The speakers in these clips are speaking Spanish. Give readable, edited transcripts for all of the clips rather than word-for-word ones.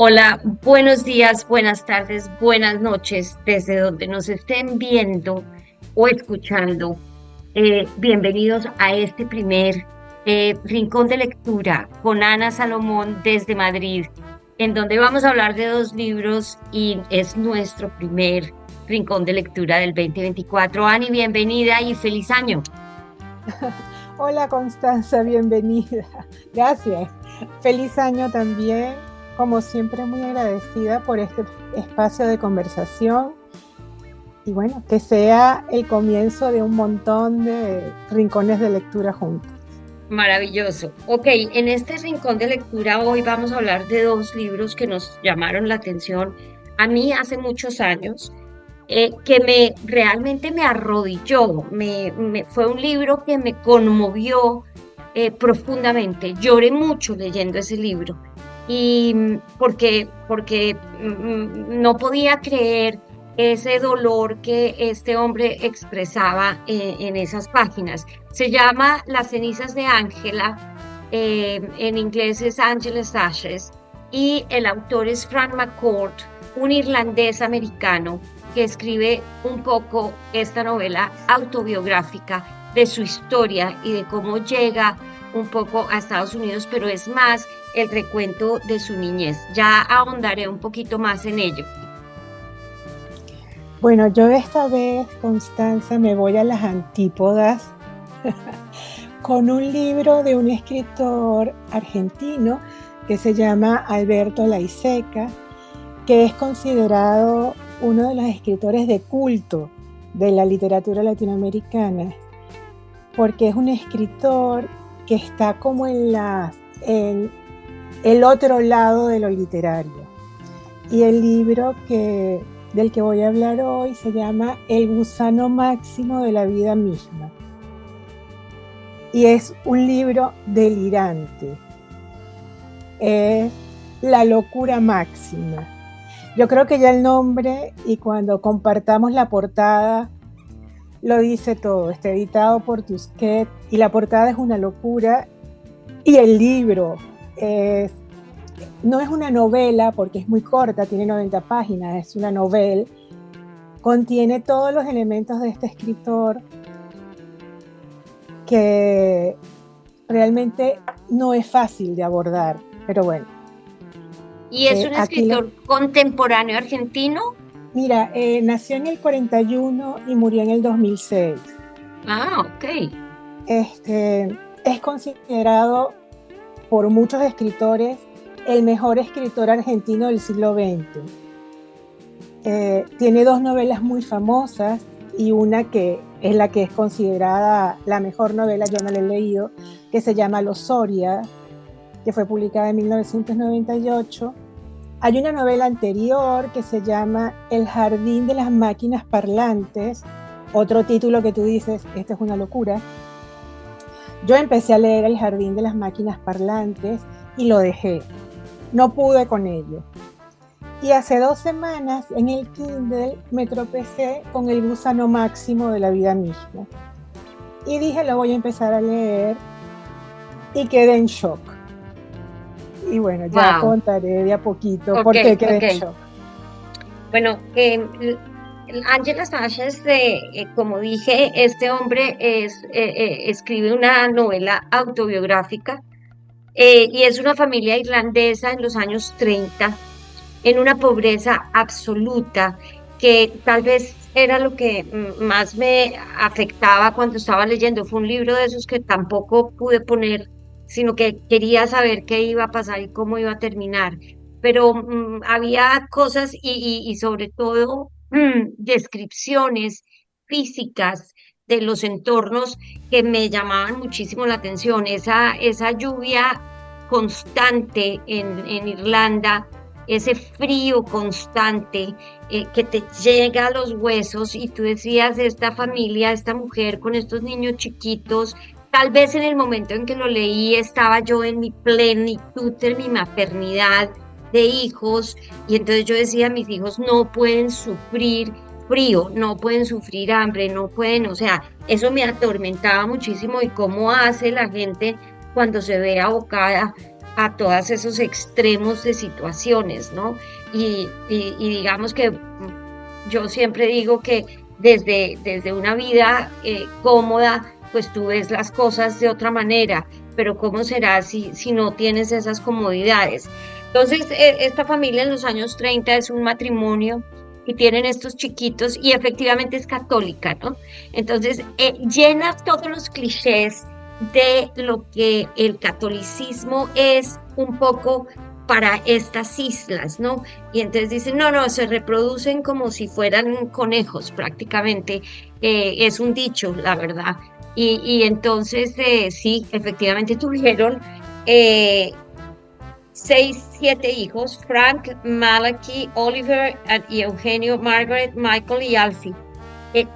Hola, buenos días, buenas tardes, buenas noches, desde donde nos estén viendo o escuchando. Bienvenidos a este primer Rincón de Lectura con Ana Salomón desde Madrid, en donde vamos a hablar de dos libros y es nuestro primer Rincón de Lectura del 2024. Ani, bienvenida y feliz año. Hola Constanza, bienvenida. Gracias. Feliz año también. Como siempre, muy agradecida por este espacio de conversación y bueno, que sea el comienzo de un montón de rincones de lectura juntos. Maravilloso. Ok, en este rincón de lectura hoy vamos a hablar de dos libros que nos llamaron la atención a mí hace muchos años, que realmente me arrodilló, fue un libro que me conmovió profundamente. Lloré mucho leyendo ese libro y porque no podía creer ese dolor que este hombre expresaba en esas páginas. Se llama Las cenizas de Ángela, en inglés es Angela's Ashes, y el autor es Frank McCourt, un irlandés americano que escribe un poco esta novela autobiográfica de su historia y de cómo llega un poco a Estados Unidos, pero es más el recuento de su niñez. Ya ahondaré un poquito más en ello. Bueno, yo esta vez, Constanza, me voy a las antípodas con un libro de un escritor argentino que se llama Alberto Laiseca, que es considerado uno de los escritores de culto de la literatura latinoamericana, porque es un escritor que está como en el otro lado de lo literario. Y el libro del que voy a hablar hoy se llama El gusano máximo de la vida misma. Y es un libro delirante. Es la locura máxima. Yo creo que ya el nombre y cuando compartamos la portada lo dice todo. Está editado por Tusquets y la portada es una locura. Y el libro no es una novela porque es muy corta, tiene 90 páginas, es una novela. Contiene todos los elementos de este escritor que realmente no es fácil de abordar, pero bueno. ¿Y es un escritor contemporáneo argentino? Mira, nació en el 41 y murió en el 2006. Ah, ok. Es considerado por muchos escritores el mejor escritor argentino del siglo XX. Tiene dos novelas muy famosas y una que es la que es considerada la mejor novela, yo no la he leído, que se llama Los Soria, que fue publicada en 1998. Hay una novela anterior que se llama El jardín de las máquinas parlantes, otro título que tú dices, esto es una locura. Yo empecé a leer El jardín de las máquinas parlantes y lo dejé. No pude con ello. Y hace 2 semanas en el Kindle me tropecé con El gusano máximo de la vida misma. Y dije, lo voy a empezar a leer y quedé en shock. Y bueno, ya contaré de a poquito por qué quedé en shock. Bueno, Angela's Ashes, como dije, este hombre escribe una novela autobiográfica y es una familia irlandesa en los años 30, en una pobreza absoluta, que tal vez era lo que más me afectaba cuando estaba leyendo. Fue un libro de esos que tampoco pude poner, sino que quería saber qué iba a pasar y cómo iba a terminar. Pero había cosas y sobre todo descripciones físicas de los entornos que me llamaban muchísimo la atención. Esa lluvia constante en Irlanda, ese frío constante que te llega a los huesos, y tú decías, esta familia, esta mujer con estos niños chiquitos, tal vez en el momento en que lo leí estaba yo en mi plenitud, en mi maternidad de hijos, y entonces yo decía, mis hijos no pueden sufrir frío, no pueden sufrir hambre, no pueden, o sea, eso me atormentaba muchísimo y cómo hace la gente cuando se ve abocada a todos esos extremos de situaciones, ¿no? Y digamos que yo siempre digo que desde una vida cómoda, pues tú ves las cosas de otra manera, pero ¿cómo será si no tienes esas comodidades? Entonces, esta familia en los años 30 es un matrimonio y tienen estos chiquitos y efectivamente es católica, ¿no? Entonces, llena todos los clichés de lo que el catolicismo es un poco para estas islas, ¿no? Y entonces dicen, no, no, se reproducen como si fueran conejos prácticamente. Es un dicho, la verdad. Y entonces, sí, efectivamente tuvieron eh, 6, 7 hijos: Frank, Malachi, Oliver, y Eugenio, Margaret, Michael y Alfie.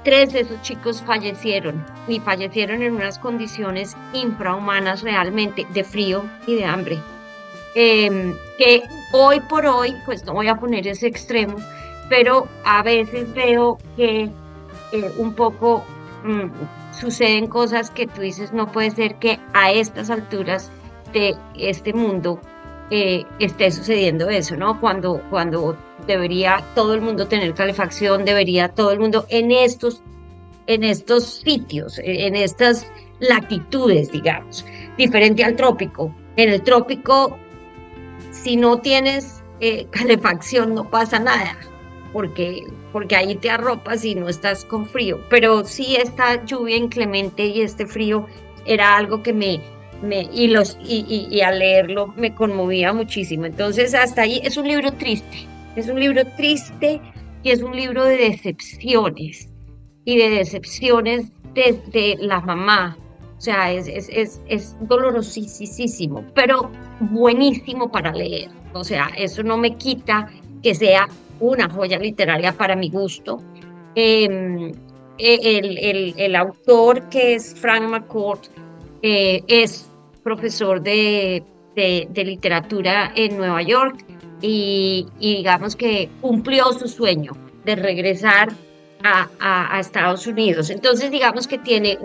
3 de esos chicos fallecieron y fallecieron en unas condiciones infrahumanas realmente, de frío y de hambre. Que hoy por hoy, pues no voy a poner ese extremo, pero a veces veo que un poco suceden cosas que tú dices, no puede ser que a estas alturas de este mundo esté sucediendo eso, ¿no? Cuando debería todo el mundo tener calefacción, debería todo el mundo en estos sitios, en estas latitudes, digamos, diferente al trópico. En el trópico, si no tienes calefacción, no pasa nada, porque ahí te arropas y no estás con frío. Pero sí, esta lluvia inclemente y este frío era algo que y al leerlo me conmovía muchísimo. Entonces, hasta ahí es un libro triste y es un libro de decepciones y de decepciones desde la mamá. O sea, es dolorosísimo, pero buenísimo para leer. O sea, eso no me quita que sea una joya literaria para mi gusto. Em, el autor, que es Frank McCourt, es profesor de literatura en Nueva York y digamos que cumplió su sueño de regresar a Estados Unidos. Entonces, digamos que tiene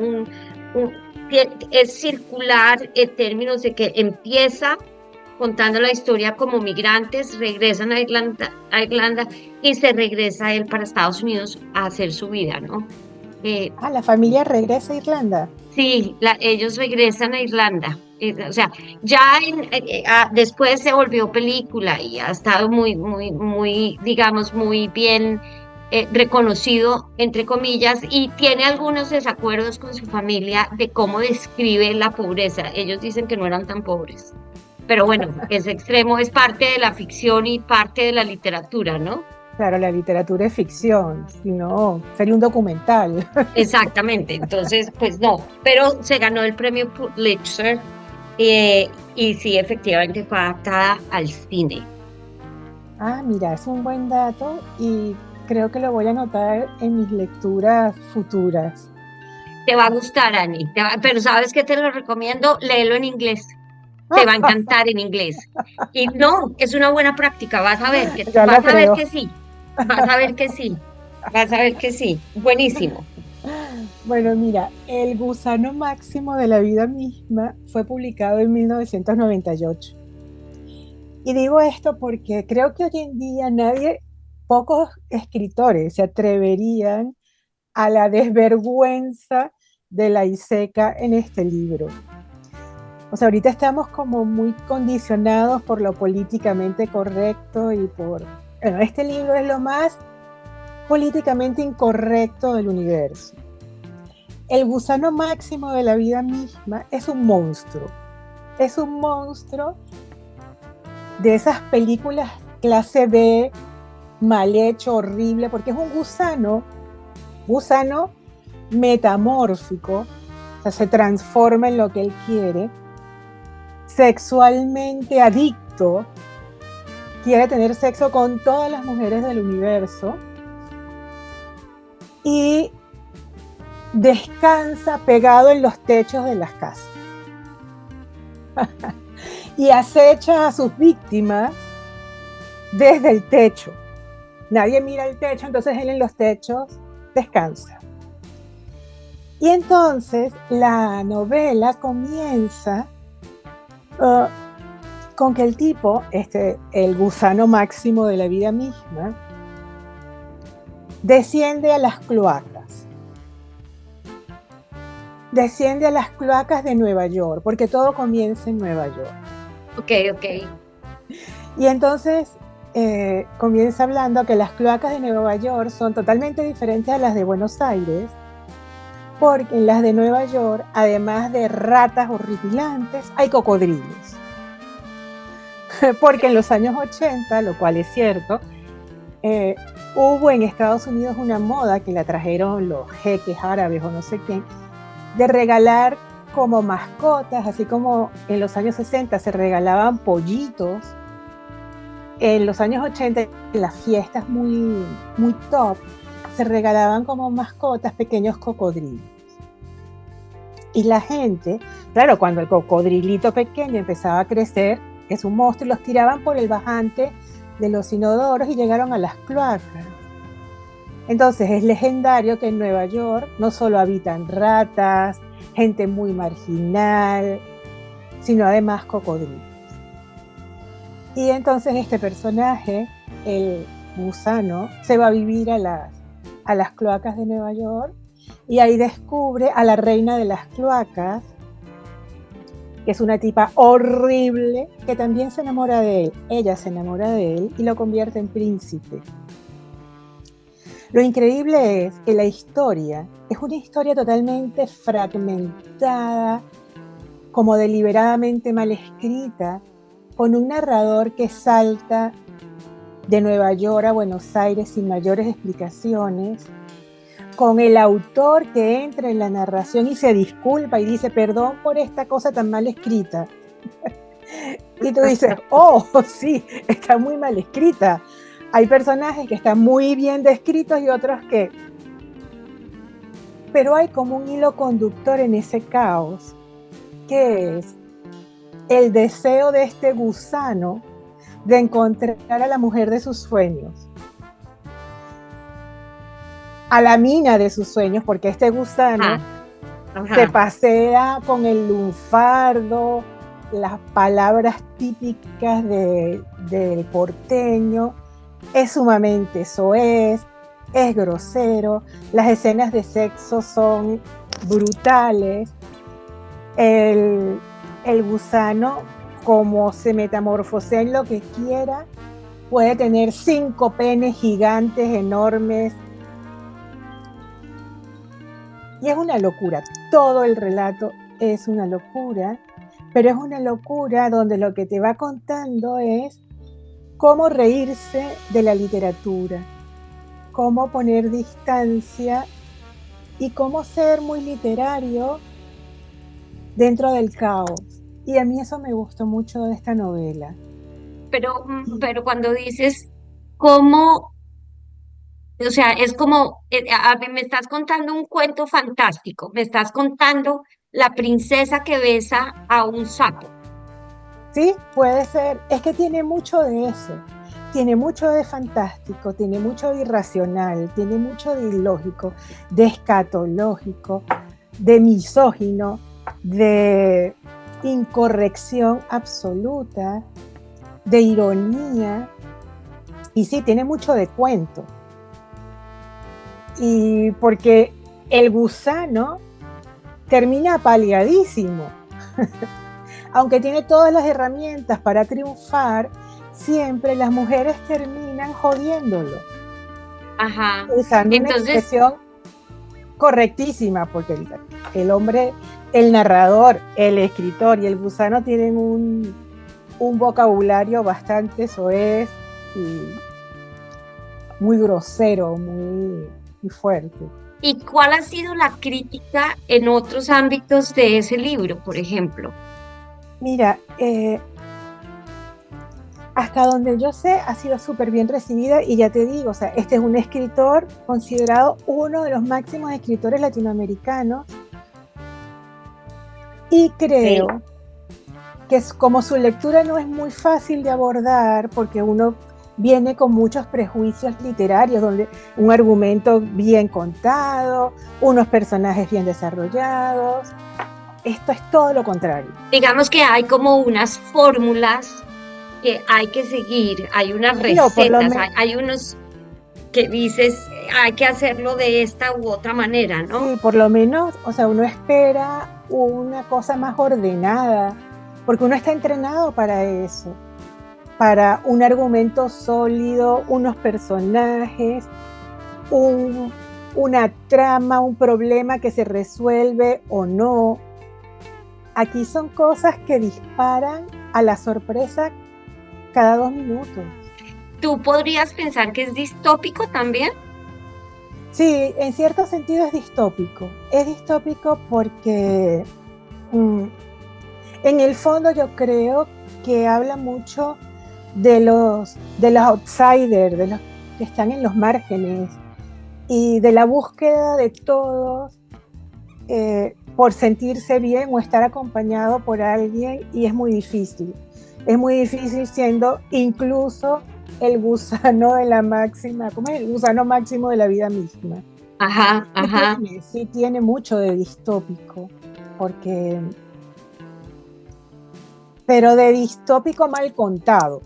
es circular en términos de que empieza contando la historia como migrantes, regresan a Irlanda y se regresa él para Estados Unidos a hacer su vida, ¿no? Eh, Ah, la familia regresa a Irlanda. sí, ellos regresan a Irlanda. O sea, ya después se volvió película y ha estado muy, muy, muy, digamos, muy bien reconocido, entre comillas, y tiene algunos desacuerdos con su familia de cómo describe la pobreza. Ellos dicen que no eran tan pobres. Pero bueno, ese extremo es parte de la ficción y parte de la literatura, ¿no? Claro, la literatura es ficción, si no, sería un documental. Exactamente, entonces, pues no, pero se ganó el premio Pulitzer y sí, efectivamente fue adaptada al cine. Ah, mira, es un buen dato y creo que lo voy a anotar en mis lecturas futuras. Te va a gustar, Ani, pero ¿sabes qué te lo recomiendo? Léelo en inglés, te va a encantar en inglés. Y no, es una buena práctica, Ya lo vas a ver creo. que sí, vas a ver que sí, vas a ver que sí, buenísimo. Bueno, mira, El gusano máximo de la vida misma fue publicado en 1998. Y digo esto porque creo que hoy en día pocos escritores se atreverían a la desvergüenza de la Iseca en este libro. O sea, ahorita estamos como muy condicionados por lo políticamente correcto y Bueno, este libro es lo más políticamente incorrecto del universo. El gusano máximo de la vida misma es un monstruo. Es un monstruo de esas películas clase B, mal hecho, horrible, porque es un gusano metamórfico, o sea, se transforma en lo que él quiere, sexualmente adicto, quiere tener sexo con todas las mujeres del universo y descansa pegado en los techos de las casas y acecha a sus víctimas desde el techo. Nadie mira el techo, entonces él en los techos descansa. Y entonces la novela comienza uh, con que el tipo, el gusano máximo de la vida misma, desciende a las cloacas. Desciende a las cloacas de Nueva York, porque todo comienza en Nueva York. Ok, ok. Y entonces comienza hablando que las cloacas de Nueva York son totalmente diferentes a las de Buenos Aires, porque en las de Nueva York, además de ratas horripilantes, hay cocodrilos. Porque en los años 80, lo cual es cierto, hubo en Estados Unidos una moda que la trajeron los jeques árabes o no sé quién, de regalar como mascotas, así como en los años 60 se regalaban pollitos, en los años 80, en las fiestas muy, muy top, se regalaban como mascotas pequeños cocodrilos. Y la gente, claro, cuando el cocodrilito pequeño empezaba a crecer, es un monstruo, los tiraban por el bajante de los inodoros y llegaron a las cloacas. Entonces es legendario que en Nueva York no solo habitan ratas, gente muy marginal, sino además cocodrilos. Y entonces este personaje, el gusano, se va a vivir a las cloacas de Nueva York y ahí descubre a la reina de las cloacas, que es una tipa horrible, que también se enamora de él. Ella se enamora de él y lo convierte en príncipe. Lo increíble es que la historia es una historia totalmente fragmentada, como deliberadamente mal escrita, con un narrador que salta de Nueva York a Buenos Aires sin mayores explicaciones, con el autor que entra en la narración y se disculpa y dice perdón por esta cosa tan mal escrita. Y tú dices, oh, sí, está muy mal escrita. Hay personajes que están muy bien descritos y otros que... Pero hay como un hilo conductor en ese caos, que es el deseo de este gusano de encontrar a la mujer de sus sueños, a la mina de sus sueños, porque este gusano se pasea con el lunfardo, las palabras típicas del porteño, es sumamente soez, es grosero, las escenas de sexo son brutales, el gusano, como se metamorfosea en lo que quiera, puede tener 5 penes gigantes, enormes, y es una locura. Todo el relato es una locura, pero es una locura donde lo que te va contando es cómo reírse de la literatura, cómo poner distancia y cómo ser muy literario dentro del caos. Y a mí eso me gustó mucho de esta novela. Pero cuando dices cómo, o sea, es como, a mí me estás contando un cuento fantástico, me estás contando la princesa que besa a un sapo. Sí, puede ser. Es que tiene mucho de eso. Tiene mucho de fantástico, tiene mucho de irracional, tiene mucho de ilógico, de escatológico, de misógino, de incorrección absoluta, de ironía. Y sí, tiene mucho de cuento. Y porque el gusano termina apaleadísimo. Aunque tiene todas las herramientas para triunfar, siempre las mujeres terminan jodiéndolo. Ajá. Usando una Entonces, expresión correctísima, porque el hombre, el narrador, el escritor y el gusano tienen un vocabulario bastante soez y muy grosero, muy fuerte. ¿y cuál ha sido la crítica en otros ámbitos de ese libro, por ejemplo? Mira, hasta donde yo sé, ha sido súper bien recibida y ya te digo, o sea, este es un escritor considerado uno de los máximos escritores latinoamericanos y creo Sí. que como su lectura no es muy fácil de abordar porque uno viene con muchos prejuicios literarios, donde un argumento bien contado, unos personajes bien desarrollados. Esto es todo lo contrario. Digamos que hay como unas fórmulas que hay que seguir, hay unas Sí, o por lo recetas, menos, hay unos que dices, hay que hacerlo de esta u otra manera, ¿no? sí, por lo menos, o sea, uno espera una cosa más ordenada, porque uno está entrenado para eso, para un argumento sólido, unos personajes, un, una trama, un problema que se resuelve o no. Aquí son cosas que disparan a la sorpresa cada 2 minutos. ¿Tú podrías pensar que es distópico también? Sí, en cierto sentido es distópico. Es distópico porque mm, en el fondo yo creo que habla mucho de los outsiders, de los que están en los márgenes y de la búsqueda de todos por sentirse bien o estar acompañado por alguien, y es muy difícil. Es muy difícil siendo incluso el gusano de la máxima, ¿cómo es? El gusano máximo de la vida misma. Ajá, ajá, Sí tiene mucho de distópico, porque, pero de distópico mal contado.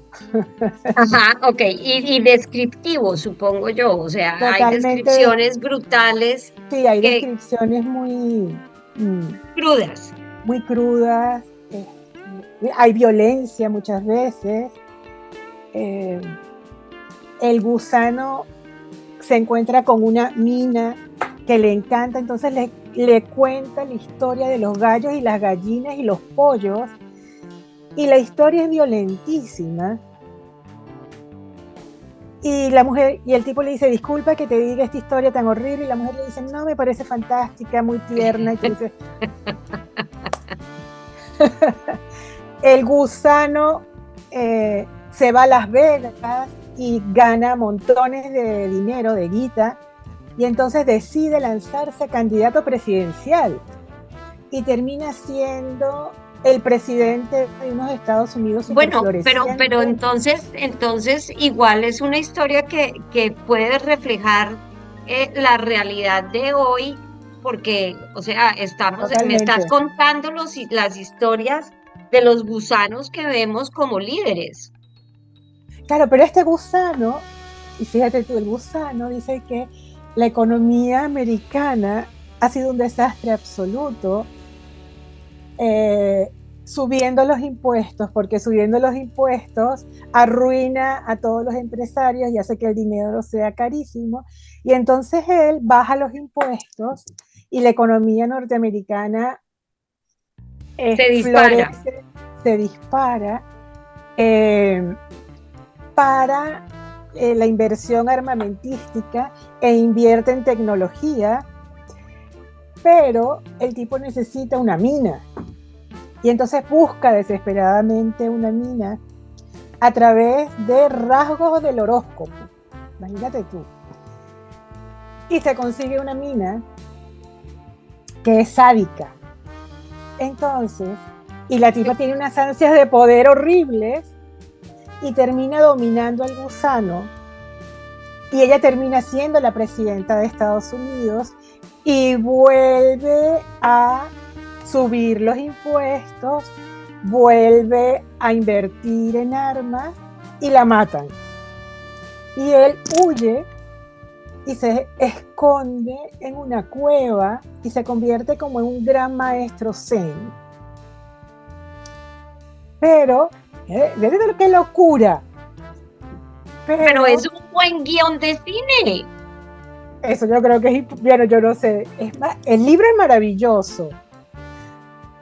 ajá, ok. Y descriptivo, supongo yo. O sea, hay Totalmente, descripciones brutales sí, hay que descripciones muy, mm, crudas. muy crudas, hay violencia muchas veces. eh, el gusano se encuentra con una mina que le encanta, entonces le cuenta la historia de los gallos y las gallinas y los pollos, y la historia es violentísima. Y la mujer, y el tipo le dice, disculpa que te diga esta historia tan horrible, y la mujer le dice, no, me parece fantástica, muy tierna, y tú dices, el gusano se va a Las Vegas y gana montones de dinero, de guita, y entonces decide lanzarse candidato presidencial y termina siendo el presidente de unos Estados Unidos súper Bueno, pero florecientes. entonces igual es una historia que puede reflejar la realidad de hoy, porque, o sea, me estás Totalmente. contando las historias de los gusanos que vemos como líderes. Claro, pero este gusano, y fíjate tú, el gusano dice que la economía americana ha sido un desastre absoluto, eh, subiendo los impuestos, porque subiendo los impuestos arruina a todos los empresarios y hace que el dinero sea carísimo. Y entonces él baja los impuestos y la economía norteamericana Se dispara. florece, se dispara, eh, para la inversión armamentística, e invierte en tecnología, pero el tipo necesita una mina. Y entonces busca desesperadamente una mina a través de rasgos del horóscopo. Imagínate tú. Y se consigue una mina que es sádica. Entonces, y la tipa tiene unas ansias de poder horribles y termina dominando al gusano. Y ella termina siendo la presidenta de Estados Unidos y vuelve a subir los impuestos, vuelve a invertir en armas y la matan. Y él huye y se esconde en una cueva y se convierte como en un gran maestro zen. Pero, qué locura. Pero Pero es un buen guión de cine. eso yo creo que es, bueno, yo no sé, es más, el libro es maravilloso,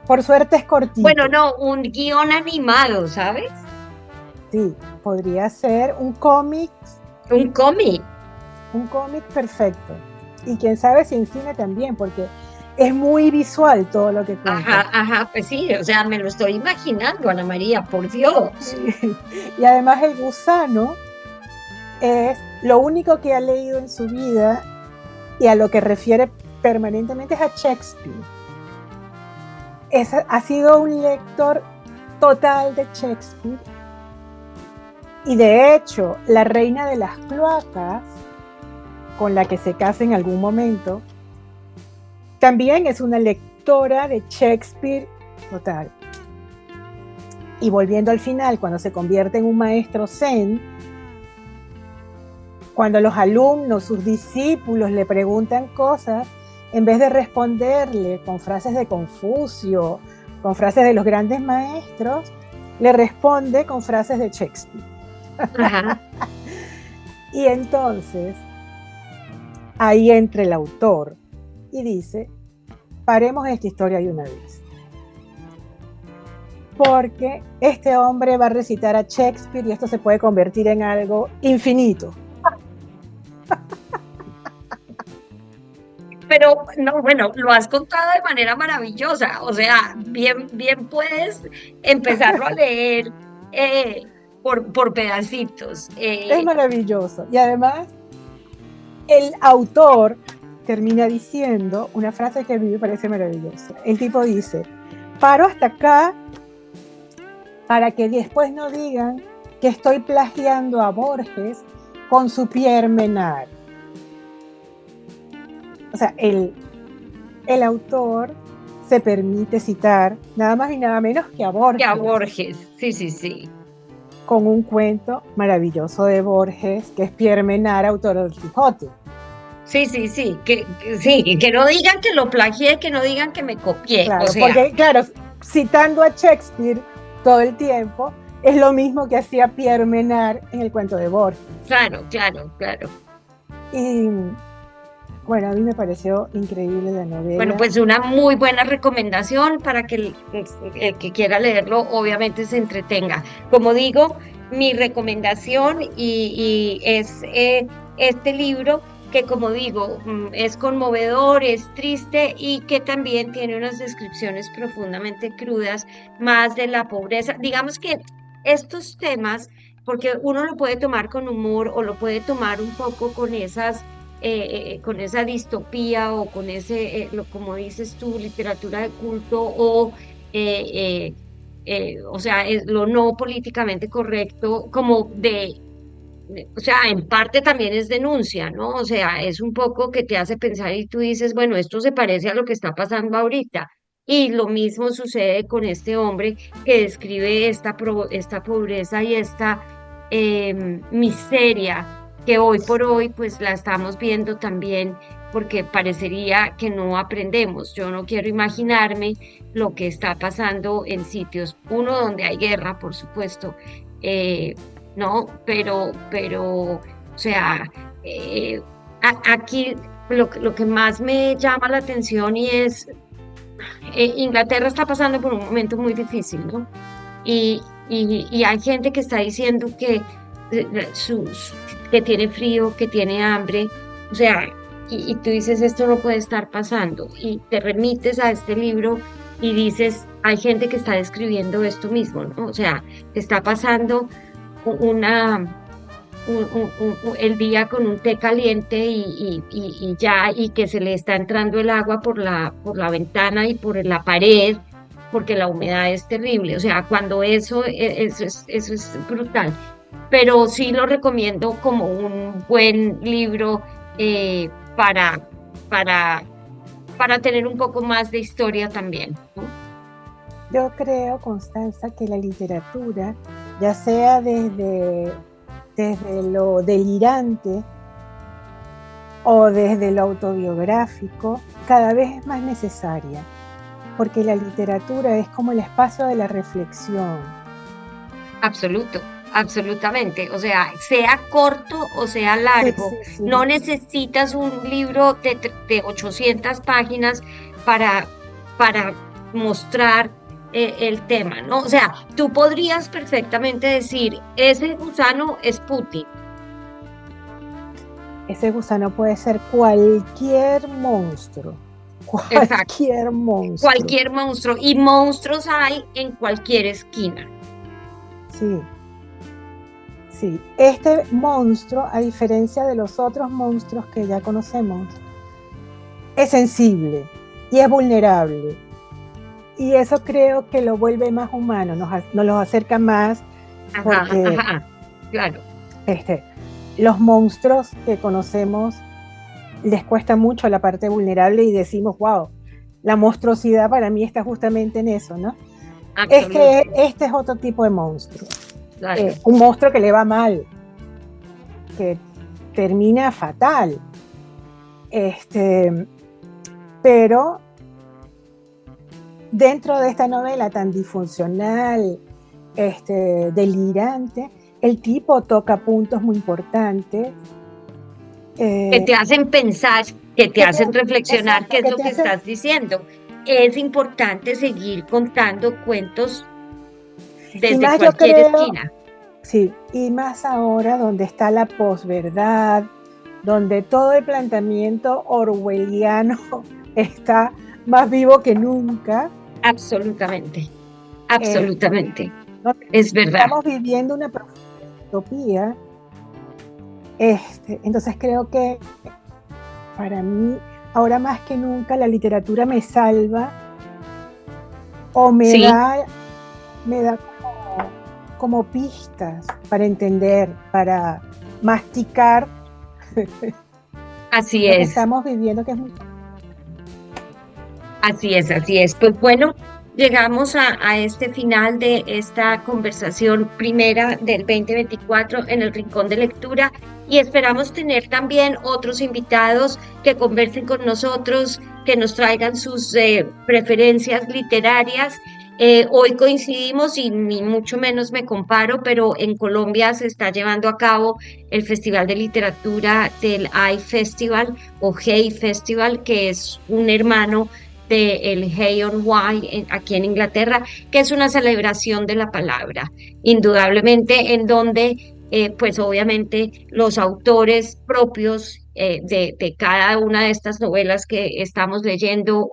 por suerte es Bueno, cortito. no, un guión animado, ¿sabes? Sí, podría ser Un cómic. un cómic perfecto. Y quién sabe si en cine también, porque es muy visual todo lo que cuenta. Ajá, ajá, pues sí, o sea, me lo estoy imaginando, Ana María, por Dios. Y además el gusano es lo único que ha leído en su vida y a lo que refiere permanentemente es a Shakespeare. Ha sido un lector total de Shakespeare, Y de hecho, la reina de las cloacas, con la que se casa en algún momento, también es una lectora de Shakespeare total. Y volviendo al final, cuando se convierte en un maestro zen, cuando los alumnos, sus discípulos le preguntan cosas, en vez de responderle con frases de Confucio, con frases de los grandes maestros, le responde con frases de Shakespeare. Ajá. Y entonces, ahí entra el autor y dice, paremos esta historia de una vez. Porque este hombre va a recitar a Shakespeare y esto se puede convertir en algo infinito. Pero no, bueno, lo has contado de manera maravillosa, o sea, bien puedes empezarlo a leer eh, por pedacitos. Es maravilloso. Y además, el autor termina diciendo una frase que a mí me parece maravillosa. El tipo dice, paro hasta acá para que después no digan que estoy plagiando a Borges con su Pierre Menard. O sea, el autor se permite citar nada más y nada menos que a Borges. Que a Borges, sí, sí, sí. Con un cuento maravilloso de Borges, que es Pierre Menard, autor del Quijote. Sí, sí, sí, que no digan que lo plagié, que no digan que me copié, Claro, o sea, porque, claro, citando a Shakespeare todo el tiempo, es lo mismo que hacía Pierre Menard en el cuento de Borges. claro, claro, claro. Y bueno, a mí me pareció increíble la novela. Bueno, pues una muy buena recomendación para que el que quiera leerlo obviamente se entretenga. Como digo, mi recomendación y es este libro que como digo, es conmovedor, es triste y que también tiene unas descripciones profundamente crudas, más de la pobreza. Digamos que estos temas, porque uno lo puede tomar con humor o lo puede tomar un poco con esa distopía o con ese, como dices tú, literatura de culto o sea, es lo no políticamente correcto, como o sea, en parte también es denuncia, ¿no? O sea, es un poco que te hace pensar y tú dices, bueno, esto se parece a lo que está pasando ahorita. Y lo mismo sucede con este hombre que describe esta pobreza y esta miseria que hoy por hoy pues la estamos viendo también porque parecería que no aprendemos. Yo no quiero imaginarme lo que está pasando en sitios, uno donde hay guerra, por supuesto, ¿no? O sea, eh, aquí lo que más me llama la atención y es, Inglaterra está pasando por un momento muy difícil, ¿no? Y hay gente que está diciendo que tiene frío, que tiene hambre, o sea, y tú dices, esto no puede estar pasando, y te remites a este libro y dices, hay gente que está describiendo esto mismo, ¿no? O sea, que está pasando una el día con un té caliente y ya, y que se le está entrando el agua por la ventana y por la pared, porque la humedad es terrible. O sea, cuando eso es brutal. Pero sí lo recomiendo como un buen libro para, para, para tener un poco más de historia también, ¿no? Yo creo, Constanza, que la literatura, ya sea desde lo delirante o desde lo autobiográfico, cada vez es más necesaria, porque la literatura es como el espacio de la reflexión. Absoluto, absolutamente. O sea corto o sea Sí, largo, sí, sí. no necesitas un libro de 800 páginas para, para mostrar el tema, ¿no? O sea, tú podrías perfectamente decir, ese gusano es Putin. Ese gusano puede ser cualquier monstruo, Exacto, cualquier monstruo. cualquier monstruo. Y monstruos hay en cualquier esquina. Sí, sí. Este monstruo, a diferencia de los otros monstruos que ya conocemos, es sensible y es vulnerable. Y eso creo que lo vuelve más humano, nos los acerca más Ajá, porque ajá. claro. Este, los monstruos que conocemos les cuesta mucho la parte vulnerable y decimos, wow, la monstruosidad para mí está justamente en eso, ¿no? Absoluto, Este es otro tipo de monstruo. claro. Un monstruo que le va mal, que termina fatal. Pero dentro de esta novela tan disfuncional, delirante, el tipo toca puntos muy importantes. Que te hacen pensar, que te Que te, hacen reflexionar exacto, qué es que lo te que hace, estás diciendo. Es importante seguir contando cuentos y desde más yo cualquier creo, esquina. sí, y más ahora donde está la posverdad, donde todo el planteamiento orwelliano está más vivo que nunca. Absolutamente, eh, absolutamente. donde Es verdad. estamos viviendo una utopía. Entonces creo que para mí, ahora más que nunca, la literatura me salva o Sí, me da como pistas para entender, para masticar así lo que es. estamos viviendo, que es muy... Así es, así es. Pues bueno, llegamos a este final de esta conversación primera del 2024 en el Rincón de Lectura y esperamos tener también otros invitados que conversen con nosotros, que nos traigan sus preferencias literarias. Hoy coincidimos y ni mucho menos me comparo, pero en Colombia se está llevando a cabo el Festival de Literatura del iFestival o Hey Festival, que es un hermano del Hay on Wye aquí en Inglaterra, que es una celebración de la palabra, indudablemente en donde, pues obviamente los autores propios de cada una de estas novelas que estamos leyendo,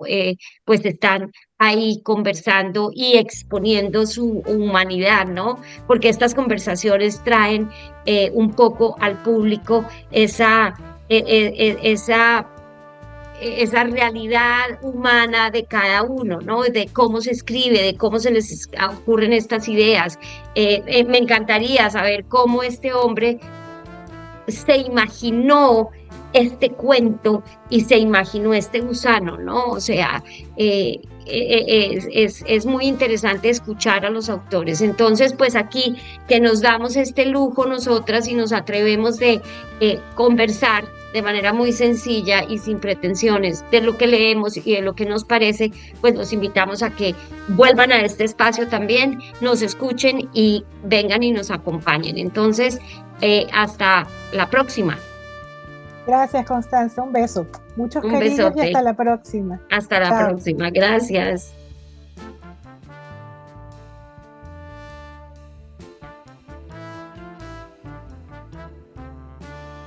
pues están ahí conversando y exponiendo su humanidad, ¿no? Porque estas conversaciones traen un poco al público esa esa realidad humana de cada uno, ¿no? De cómo se escribe, de cómo se les ocurren estas ideas. Me encantaría saber cómo este hombre se imaginó este cuento y se imaginó este gusano, ¿no? O sea, es muy interesante escuchar a los autores. Entonces, pues aquí que nos damos este lujo nosotras y nos atrevemos de conversar de manera muy sencilla y sin pretensiones de lo que leemos y de lo que nos parece, pues los invitamos a que vuelvan a este espacio también, nos escuchen y vengan y nos acompañen. Entonces, hasta la próxima. Gracias, Constanza, un beso. Muchos Un cariños y besote. hasta la próxima. Hasta la Chao. próxima. Gracias.